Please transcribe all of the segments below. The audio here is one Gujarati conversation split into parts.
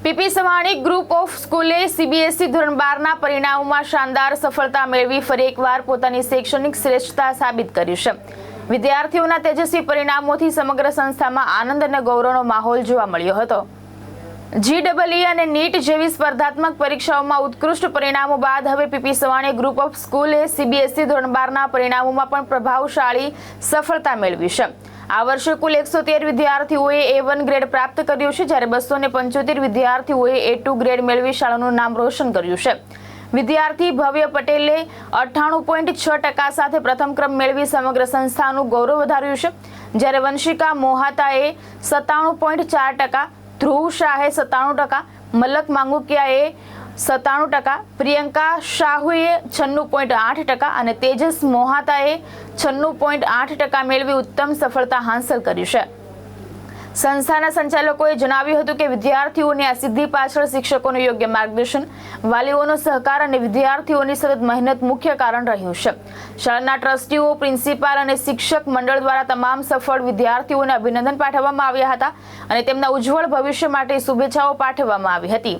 પીપી સવાણી ગ્રુપ ઓફ સ્કૂલે સીબીએસઈ ધોરણ 12ના પરિણામોમાં શાનદાર સફળતા મેળવી ફરી એકવાર પોતાની શૈક્ષણિક શ્રેષ્ઠતા સાબિત કરી છે। વિદ્યાર્થીઓના તેજસ્વી પરિણામોથી સમગ્ર સંસ્થામાં આનંદ અને ગૌરવનો માહોલ જોવા મળ્યો હતો। GEE અને નીટ જેવી સ્પર્ધાત્મક પરીક્ષાઓમાં ઉત્કૃષ્ટ પરિણામો બાદ હવે પીપી સવાણી ગ્રુપ ઓફ સ્કૂલે સીબીએસઈ ધોરણ 12ના પરિણામોમાં પણ પ્રભાવશાળી સફળતા મેળવી છે। આ વર્ષે કુલ 113 વિદ્યાર્થીઓએ A1 ગ્રેડ પ્રાપ્ત કર્યું છે, જ્યારે 275 વિદ્યાર્થીઓએ A2 ગ્રેડ મેળવી શાળાનું નામ રોશન કર્યું છે। વિદ્યાર્થી ભવ્ય પટેલે 98.6% સાથે પ્રથમ ક્રમ મેળવી સમગ્ર સંસ્થાનું ગૌરવ વધાર્યું છે, જ્યારે વંશિકા મોહાતાએ 97.4%, ધ્રુવ શાહે 97%, મલક માંગુકિયાએ 97%, પ્રિયંકા શાહુએ 96.8% અને તેજસ મોહાતાએ 96.8% મેળવી ઉત્તમ સફળતા હાંસલ કરી છે। સંસ્થાના સંચાલકોએ જણાવ્યું હતું કે વિદ્યાર્થીઓની આ સિદ્ધિ પાછળ શિક્ષકોનું યોગ્ય માર્ગદર્શન, વાલીઓનો સહકાર અને વિદ્યાર્થીઓની સતત મહેનત મુખ્ય કારણ રહ્યું છે। શાળાના ટ્રસ્ટીઓ, પ્રિન્સિપાલ અને શિક્ષક મંડળ દ્વારા તમામ સફળ વિદ્યાર્થીઓને અભિનંદન પાઠવવામાં આવ્યા હતા અને તેમના ઉજ્જવળ ભવિષ્ય માટે શુભેચ્છાઓ પાઠવવામાં આવી હતી।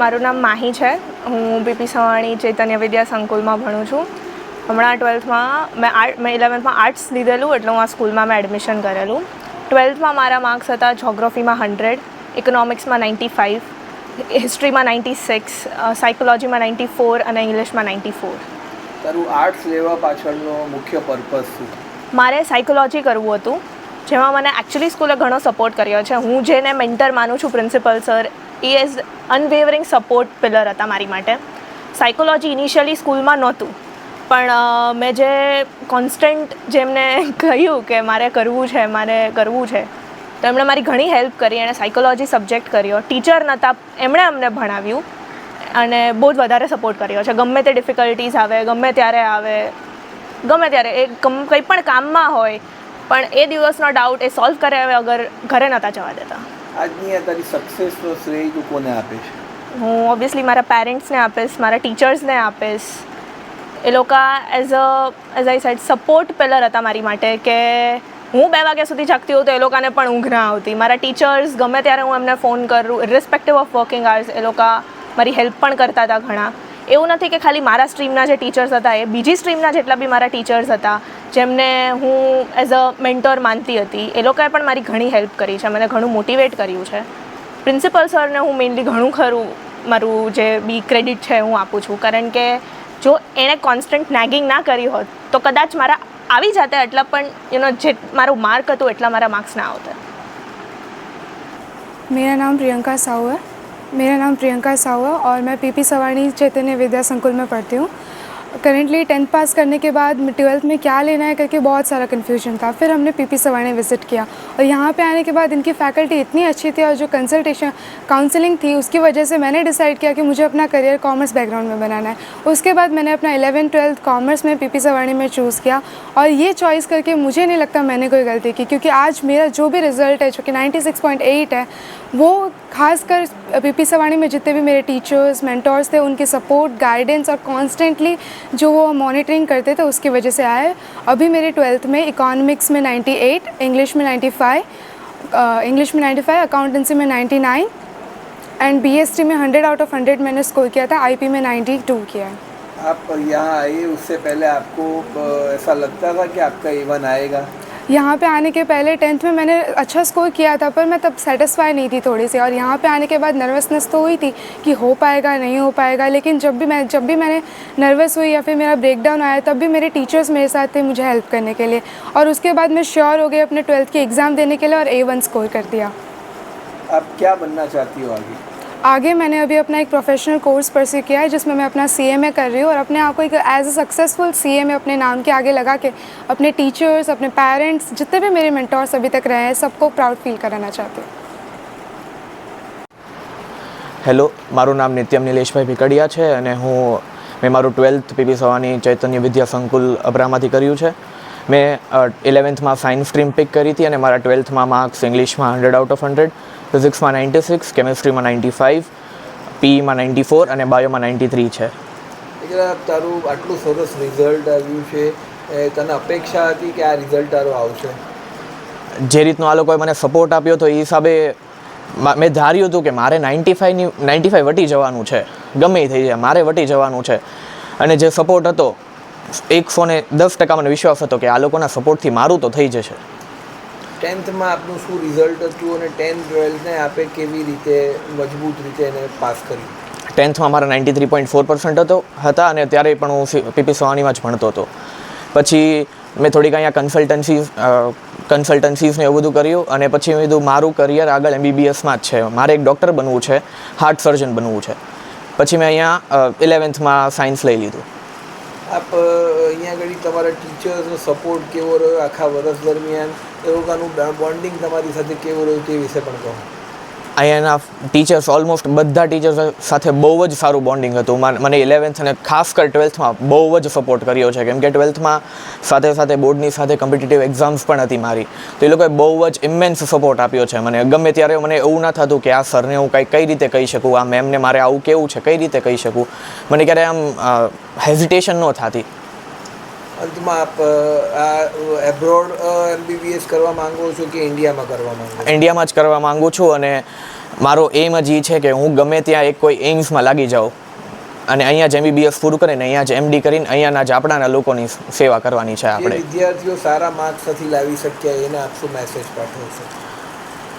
મારું નામ માહી છે. હું પીપી સવાણી ચૈતન્ય વિદ્યા સંકુલમાં ભણું છું. હમણાં 12થમાં મેં 11થમાં આર્ટ્સ લીધેલું, એટલે હું આ સ્કૂલમાં મેં એડમિશન કરેલું. 12થમાં મારા માર્ક્સ હતા જોગ્રાફીમાં 100, ઇકોનોમિક્સમાં 95, હિસ્ટ્રીમાં 96, સાયકોલોજીમાં 94 અને ઇંગ્લિશમાં 94. તારું આર્ટ્સ લેવા પાછળનો મુખ્ય પર્પઝ શું? મારે સાયકોલોજી કરવું હતું, જેમાં મને એકચ્યુઅલી સ્કૂલે ઘણો સપોર્ટ કર્યો છે. હું જેને મેન્ટર માનું છું, પ્રિન્સિપલ સર, એ એઝ અનવેવરિંગ સપોર્ટ પિલર હતા મારી માટે. સાયકોલોજી ઇનિશિયલી સ્કૂલમાં નહોતું, પણ મેં જે કોન્સ્ટન્ટ જેમને કહ્યું કે મારે કરવું છે, તો એમણે મારી ઘણી હેલ્પ કરી. એણે સાયકોલોજી સબ્જેક્ટ કર્યો, ટીચર નહોતા, એમણે અમને ભણાવ્યું અને બહુ જ વધારે સપોર્ટ કર્યો છે. ગમે તે ડિફિકલ્ટીઝ આવે, ગમે ત્યારે એ કંઈ પણ કામમાં હોય, પણ એ દિવસનો ડાઉટ એ સોલ્વ કર્યા વગર ઘરે નહોતા જવા દેતા. આજની આ તારી સક્સેસનો શ્રેય તું કોને આપે છે? હું ઓબ્વિયસલી મારા પેરેન્ટ્સને આપીશ, મારા ટીચર્સને આપીશ. એ લોકો as I said support pillar હતા મારી માટે, કે હું 2 વાગ્યા સુધી જાગતી હોઉં તો એ લોકોને પણ ઊંઘ ના આવતી. મારા ટીચર્સ ગમે ત્યારે હું એમને ફોન કરું, ઇરરિસ્પેક્ટિવ ઓફ વર્કિંગ આવર્સ, એ લોકો મારી હેલ્પ પણ કરતા હતા ઘણા. એવું નથી કે ખાલી મારા સ્ટ્રીમના જે ટીચર્સ હતા, એ બીજી સ્ટ્રીમના જેટલા બી મારા ટીચર્સ હતા, જેમને હું એઝ અ મેન્ટોર માનતી હતી, એ લોકોએ પણ મારી ઘણી હેલ્પ કરી છે, મને ઘણું મોટિવેટ કર્યું છે. પ્રિન્સિપલ સરને હું મેઇનલી ઘણું ખરું મારું જે બી ક્રેડિટ છે હું આપું છું, કારણ કે જો એણે કોન્સ્ટન્ટ નેગિંગ ના કરી હોત તો કદાચ મારા આવી જાતે એટલા, પણ જે મારું માર્ક હતું એટલા મારા માર્ક્સ ના આવતા. मेरा नाम प्रियंका साहू है और मैं पीपी सवाणी चैतन्य विद्या संकुल में पढ़ती हूँ. करेंटली 10th पास करने के बाद 12th में क्या लेना है करके बहुत सारा कन्फ्यूजन था. फिर हमने पीपी सवाणी विज़िट किया और यहाँ पे आने के बाद इनकी फैकल्टी इतनी अच्छी थी और जो काउंसलिंग थी उसकी वजह से मैंने डिसाइड किया कि मुझे अपना करियर कॉमर्स बैकग्राउंड में बनाना है. उसके बाद मैंने अपना 11th-12th कॉमर्स में पीपी सवाणी में चूज़ किया और ये चॉइस करके मुझे नहीं लगता मैंने कोई गलती की, क्योंकि आज मेरा जो भी रिज़ल्ट है, जो कि 96.8 है, वो खासकर पीपी सवाणी में जितने भी मेरे टीचर्स मेंटोर्स थे, उनकी सपोर्ट, गाइडेंस और कॉन्स्टेंटली जो वो मॉनिटरिंग करते थे, उसकी वजह से आए. अभी मेरे 12th में इकोनॉमिक्स में 98, इंग्लिश में 95, अकाउंटेंसी में 99 एंड बीएसटी में 100 आउट ऑफ 100 मैंने स्कोर किया था. आईपी में 92 किया है. आप यहाँ आए उससे पहले आपको ऐसा लगता था कि आपका A1 आएगा? यहाँ पे आने के पहले 10th में मैंने अच्छा स्कोर किया था, पर मैं तब सेटिस्फाई नहीं थी थोड़ी सी, और यहाँ पे आने के बाद नर्वसनेस तो हुई थी कि हो पाएगा नहीं हो पाएगा. लेकिन जब भी मैंने नर्वस हुई या फिर मेरा ब्रेकडाउन आया, तब भी मेरे टीचर्स मेरे साथ थे मुझे हेल्प करने के लिए, और उसके बाद मैं श्योर हो गई अपने 12th की एग्ज़ाम देने के लिए और A1 स्कोर कर दिया. आप क्या बनना चाहती हो आगे मैंने अभी अपना एक प्रोफेशनल कोर्स परस्यू किया है, जिसमें मैं अपना CMA कर रही हूँ और अपने आप को एक एज अ सक्सेसफुल CMA अपने नाम के आगे लगा के अपने टीचर्स, अपने पेरेंट्स, जितने भी मेरे मेंटोर्स अभी तक रहे हैं, सबको प्राउड फील कराना चाहती हूँ. હેલો, મારું નામ નિત્યમ નિલેશભાઈ ભીકડિયા છે અને મેં મારું 12th પીપી સવાણી ચૈતન્ય વિદ્યા સંકુલ અબ્રામાંથી કર્યું છે. મેં 11thમાં સાયન્સ સ્ટ્રીમ પિક કરી હતી અને મારા 12thમાં માર્ક્સ ઇંગ્લિશમાં 100 આઉટ ઓફ 100, ફિઝિક્સમાં 96, કેમેસ્ટ્રીમાં 95, પીઈમાં 94 અને બાયોમાં 93 છે. તારું આટલું સરસ રિઝલ્ટ આવ્યું છે, તને અપેક્ષા હતી કે આ રિઝલ્ટ તારું આવશે? જે રીતનો આ લોકોએ મને સપોર્ટ આપ્યો હતો એ હિસાબે મેં ધાર્યું હતું કે મારે 95 વટી જવાનું છે, ગમે એ થઈ જાય મારે વટી જવાનું છે. અને જે સપોર્ટ હતો 110% મને વિશ્વાસ હતો કે આ લોકોના સપોર્ટથી મારું તો થઈ જશે. 10thમાં આપનું શું રિઝલ્ટ હતું અને 10th-12thને આપે કેવી રીતે મજબૂત રીતે એને પાસ કર્યું? 10thમાં મારા 93.4% હતા અને ત્યારે પણ હું પીપી સવાણીમાં જ ભણતો હતો. પછી મેં થોડીક અહીંયા કન્સલ્ટન્સીઝને એવું બધું કર્યું અને પછી મેં કીધું મારું કરિયર આગળ MBBSમાં જ છે, મારે એક ડૉક્ટર બનવું છે, હાર્ટ સર્જન બનવું છે. પછી મેં અહીંયા 11thમાં સાયન્સ લઈ લીધું. આપ અહીંયા આગળ તમારા ટીચર્સનો સપોર્ટ કેવો રહ્યો આખા વર્ષ દરમિયાન, એ લોકોનું બોન્ડિંગ તમારી સાથે કેવું રહ્યું તે વિશે પણ કહો. અહીંયાના ટીચર્સ ઓલમોસ્ટ બધા ટીચર્સ સાથે બહુ જ સારું બોન્ડિંગ હતું. મને 11th અને ખાસ કરી 12thમાં બહુ જ સપોર્ટ કર્યો છે, કેમ કે 12thમાં સાથે સાથે બોર્ડની સાથે કોમ્પિટિટિવ એક્ઝામ્સ પણ હતી મારી, તો એ લોકોએ બહુ જ ઇમેન્સ સપોર્ટ આપ્યો છે મને. ગમે ત્યારે મને એવું ના થતું કે આ સરને હું કઈ રીતે કહી શકું, આ મેમને મારે આવું કેવું છે, કઈ રીતે કહી શકું, મને ક્યારે આમ હેઝિટેશન ન થતી. અંતમાં આપ આ એબ્રોડ MBBS કરવા માંગો છો કે ઇન્ડિયામાં કરવા માંગો છો? ઇન્ડિયામાં જ કરવા માંગુ છું અને મારો એમ જ એ છે કે હું ગમે ત્યાં એક કોઈ એમ્સમાં લાગી જાઉં અને અહીંયા જ MBBS પૂરું કરીને અહીંયા જ MD કરીને અહીંયાના જ આપણાના લોકોની સેવા કરવાની છે જે આપણે. વિદ્યાર્થીઓ સારા માર્ક્સ નથી લાવી શક્યા એને આપ શું મેસેજ પાઠવશો?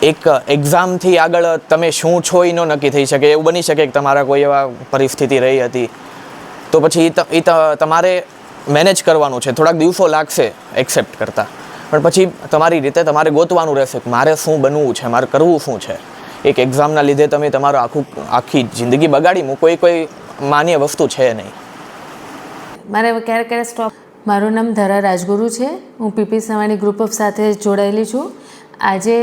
એક એક્ઝામથી આગળ તમે શું છો એ ન નક્કી થઈ શકે. એવું બની શકે કે તમારા કોઈ એવા પરિસ્થિતિ રહી હતી તો પછી તમારે મેનેજ કરવાનું છે. થોડાક દિવસો લાગશે એક્સેપ્ટ કરતાં, પણ પછી તમારી રીતે તમારે ગોતવાનું રહેશે કે મારે શું બનવું છે, મારે કરવું શું છે. એક એક્ઝામના લીધે તમે તમારું આખી જિંદગી બગાડી મૂકો એ કોઈ માન્ય વસ્તુ છે નહીં. મારે ક્યારે સ્ટોપ. મારું નામ ધરા રાજગુરુ છે. હું PP સવાણી ગ્રુપ ઓફ સાથે જોડાયેલી છું. આજે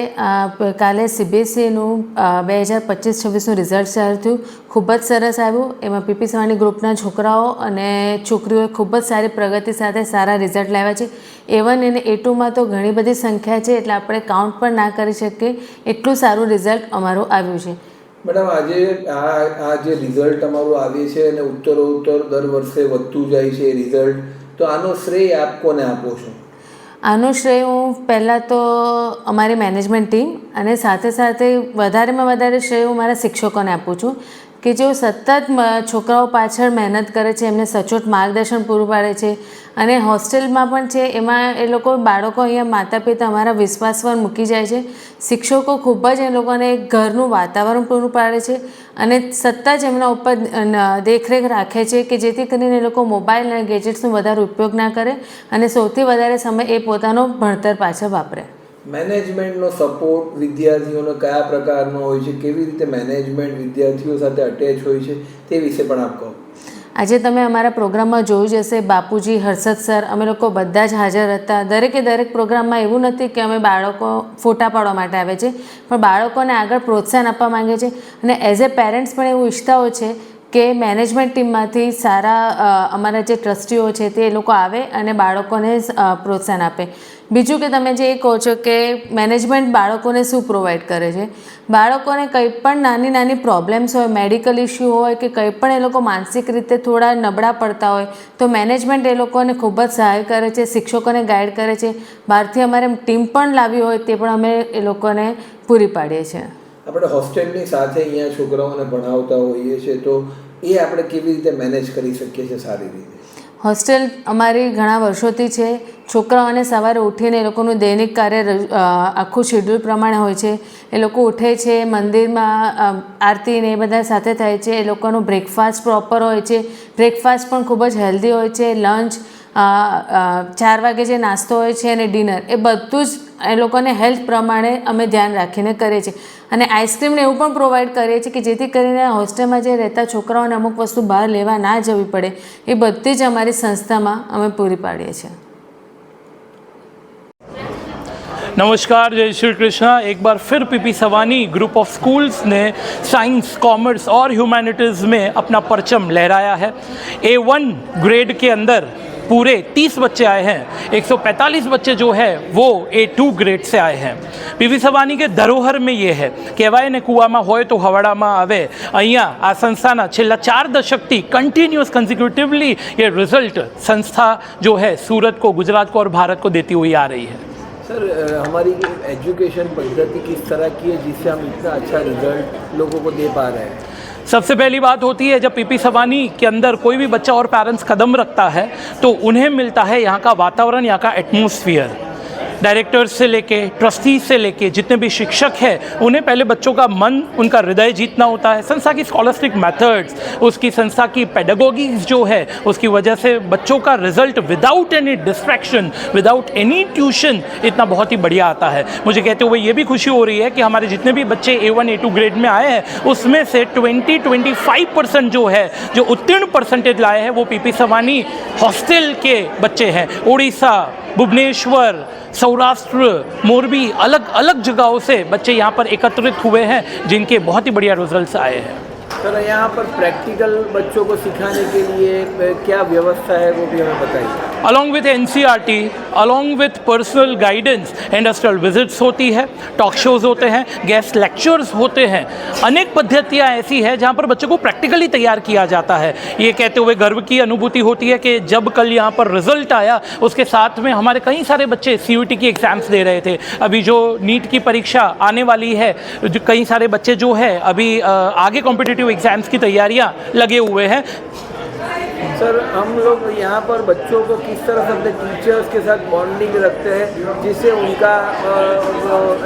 કાલે CBSEનું 2025-26નું રિઝલ્ટ જાહેર થયું. ખૂબ જ સરસ આવ્યું. એમાં PP સવાણી ગ્રુપના છોકરાઓ અને છોકરીઓએ ખૂબ જ સારી પ્રગતિ સાથે સારા રિઝલ્ટ લાવ્યા છે. A1 અને A2માં તો ઘણી બધી સંખ્યા છે, એટલે આપણે કાઉન્ટ પણ ના કરી શકીએ એટલું સારું રિઝલ્ટ અમારું આવ્યું છે. મેડમ, આજે આ જે રિઝલ્ટ અમારું આવે છે અને ઉત્તરોત્તર દર વર્ષે વધતું જાય છે રિઝલ્ટ, તો આનો શ્રેય આપ કોને આપો છો? આનો શ્રેય હું પહેલાં તો અમારી મેનેજમેન્ટ ટીમ અને સાથે સાથે વધારેમાં વધારે શ્રેય હું મારા શિક્ષકોને આપું છું કે જેઓ સતત છોકરાઓ પાછળ મહેનત કરે છે, એમને સચોટ માર્ગદર્શન પૂરું પાડે છે. અને હોસ્ટેલમાં પણ છે, એમાં એ લોકો બાળકો અહીંયા માતા પિતા અમારા વિશ્વાસ પર મૂકી જાય છે. શિક્ષકો ખૂબ જ એ લોકોને એક ઘરનું વાતાવરણ પૂરું પાડે છે અને સતત જ એમના ઉપર દેખરેખ રાખે છે કે જેથી કરીને એ લોકો મોબાઈલ અને ગેજેટ્સનો વધારે ઉપયોગ ના કરે અને સૌથી વધારે સમય એ પોતાનો ભણતર પાછળ વાપરે. મેનેજમેન્ટનો સપોર્ટ વિદ્યાર્થીઓનો કયા પ્રકારનો હોય છે, કેવી રીતે મેનેજમેન્ટ વિદ્યાર્થીઓ સાથે અટેચ હોય છે, તે વિશે પણ આપ કહો. આજે તમે અમારા પ્રોગ્રામમાં જોયું જ હશે, બાપુજી, હર્ષદ સર, અમે લોકો બધા જ હાજર હતા. દરેક પ્રોગ્રામમાં એવું નથી કે અમે બાળકો ફોટા પાડવા માટે આવે છે, પણ બાળકોને આગળ પ્રોત્સાહન આપવા માંગે છે. અને એઝ એ પેરેન્ટ્સ પણ એવું ઈચ્છતા હોય છે કે મેનેજમેન્ટ ટીમમાંથી સારા અમારા જે ટ્રસ્ટીઓ છે તે લોકો આવે અને બાળકોને પ્રોત્સાહન આપે. બીજું કે તમે જે કહો છો કે મેનેજમેન્ટ બાળકોને શું પ્રોવાઈડ કરે છે, બાળકોને કંઈ પણ નાની પ્રોબ્લેમ્સ હોય, મેડિકલ ઇસ્યુ હોય કે કંઈ પણ એ લોકો માનસિક રીતે થોડા નબળા પડતા હોય તો મેનેજમેન્ટ એ લોકોને ખૂબ જ સહાય કરે છે, શિક્ષકોને ગાઈડ કરે છે. બહારથી અમારે ટીમ પણ લાવી હોય તે પણ અમે એ લોકોને પૂરી પાડીએ છીએ. આપણે હોસ્ટેલની સાથે અહીંયા છોકરાઓને ભણાવતા હોઈએ છીએ, તો એ આપણે કેવી રીતે મેનેજ કરી શકીએ છીએ સારી રીતે? હોસ્ટેલ અમારી ઘણા વર્ષોથી છે. છોકરાઓને સવારે ઉઠીને એ લોકોનું દૈનિક કાર્ય આખું શેડ્યુલ પ્રમાણે હોય છે. એ લોકો ઉઠે છે, મંદિરમાં આરતી ને એ બધા સાથે થાય છે. એ લોકોનું બ્રેકફાસ્ટ પ્રોપર હોય છે. બ્રેકફાસ્ટ પણ ખૂબ જ હેલ્ધી હોય છે. લંચ 4 વાગે જે નાસ્તો હોય છે અને ડિનર, એ બધું જ એ લોકોને હેલ્થ પ્રમાણે અમે ધ્યાન રાખીને કરીએ છીએ. અને આઈસ્ક્રીમને એવું પણ પ્રોવાઈડ કરીએ છીએ કે જેથી કરીને હોસ્ટેલમાં જે રહેતા છોકરાઓને અમુક વસ્તુ બહાર લેવા ના જવી પડે, એ બધી જ અમારી સંસ્થામાં અમે પૂરી પાડીએ છીએ. नमस्कार, जय श्री कृष्णा. एक बार फिर PP Savani group of schools ने साइंस, कॉमर्स और ह्यूमैनिटीज़ में अपना परचम लहराया है. A1 ग्रेड के अंदर पूरे 30 बच्चे आए हैं. 145 बच्चे जो है वो A2 ग्रेड से आए हैं. PP સવાની કે ધરોહર में ये है, કહેવાય ને કૂવામાં હોય તો હવાડામાં આવે. અહીંયા આ સંસ્થાના છેલ્લા 4 દશકથી कंटिन्यूस कंसिक्यूटिवली ये रिजल्ट संस्था जो है सूरत को, गुजरात को और भारत को देती हुई आ रही है. सर, हमारी एजुकेशन पद्धति किस तरह की है जिससे हम इतना अच्छा रिजल्ट लोगों को दे पा रहे हैं? सबसे पहली बात होती है, जब PP सवानी के अंदर कोई भी बच्चा और पेरेंट्स कदम रखता है तो उन्हें मिलता है यहाँ का वातावरण, यहाँ का एटमॉस्फेयर. डायरेक्टर्स से लेके, ट्रस्टीज से लेके जितने भी शिक्षक हैं, उन्हें पहले बच्चों का मन, उनका हृदय जीतना होता है. संस्था की स्कॉलस्टिक मेथड्स, उसकी संस्था की पेडागोगीज जो है, उसकी वजह से बच्चों का result without any distraction, without any tuition इतना बहुत ही बढ़िया आता है. मुझे कहते हुए ये भी खुशी हो रही है कि हमारे जितने भी बच्चे A1, A2 ग्रेड में आए हैं, उसमें से 20-25% जो है, जो उत्तीर्ण परसेंटेज लाए हैं, वो PP सवानी हॉस्टल के बच्चे हैं. उड़ीसा, भुवनेश्वर, सौराष्ट्र, मोरबी, अलग अलग जगहों से बच्चे यहाँ पर एकत्रित हुए हैं जिनके बहुत ही बढ़िया रिजल्ट्स आए हैं. सर, यहाँ पर प्रैक्टिकल बच्चों को सिखाने के लिए क्या व्यवस्था है वो भी हमें बताइए. Along with NCERT, along with personal guidance, industrial visits होती है, टॉक शोज़ होते हैं, गेस्ट लेक्चर्स होते हैं। अनेक पद्धतियाँ ऐसी हैं जहाँ पर बच्चों को प्रैक्टिकली तैयार किया जाता है। ये कहते हुए गर्व की अनुभूति होती है कि जब कल यहाँ पर रिजल्ट आया, उसके साथ में हमारे कई सारे बच्चे CUET की एग्ज़ाम्स दे रहे थे। अभी जो नीट की परीक्षा आने वाली है, जो कई सारे बच्चे जो है अभी आगे कॉम्पिटिटिव एग्ज़ाम्स की तैयारियाँ लगे हुए हैं। सर, हम लोग यहाँ पर बच्चों को किस तरह से अपने टीचर्स के साथ बॉन्डिंग रखते हैं जिससे उनका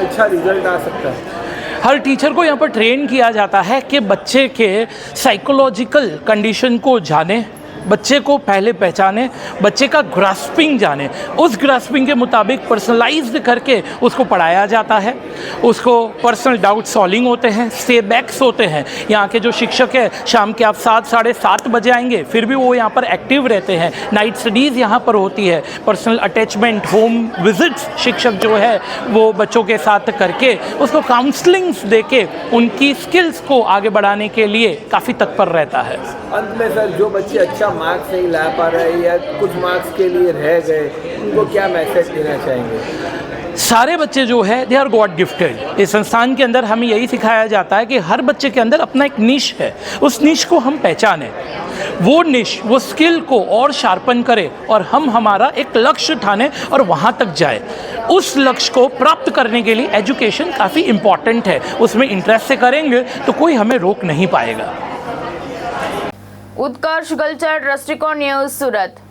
अच्छा रिजल्ट आ सकता है? हर टीचर को यहाँ पर ट्रेन किया जाता है कि बच्चे के साइकोलॉजिकल कंडीशन को जाने, बच्चे को पहले पहचाने, बच्चे का ग्रास्पिंग जाने, उस ग्रास्पिंग के मुताबिक पर्सनलाइज्ड करके उसको पढ़ाया जाता है। उसको पर्सनल डाउट सॉल्विंग होते हैं, स्टे बैक्स होते हैं। यहाँ के जो शिक्षक है शाम के आप 7 साढ़े 7 बजे आएंगे, फिर भी वो यहाँ पर एक्टिव रहते हैं। नाइट स्टडीज़ यहाँ पर होती है, पर्सनल अटैचमेंट, होम विजिट्स शिक्षक जो है वो बच्चों के साथ करके उसको काउंसलिंग्स दे के उनकी स्किल्स को आगे बढ़ाने के लिए काफ़ी तत्पर रहता है। अंत में सर, जो बच्चे अच्छा मार्क्स नहीं ला पा रहे या कुछ मार्क्स के लिए रह गए, उनको क्या मैसेज देना चाहेंगे? सारे बच्चे जो है दे आर गॉड गिफ्टेड। इस संस्थान के अंदर हमें यही सिखाया जाता है कि हर बच्चे के अंदर अपना एक निश है, उस निश को हम पहचानें, वो निश, वो स्किल को और शार्पन करें और हम हमारा एक लक्ष्य ठाने और वहाँ तक जाए। उस लक्ष्य को प्राप्त करने के लिए एजुकेशन काफ़ी इम्पॉर्टेंट है। उसमें इंटरेस्ट से करेंगे तो कोई हमें रोक नहीं पाएगा। उत्कर्ष गलचर, दृष्टिकोण न्यूज़, सूरत।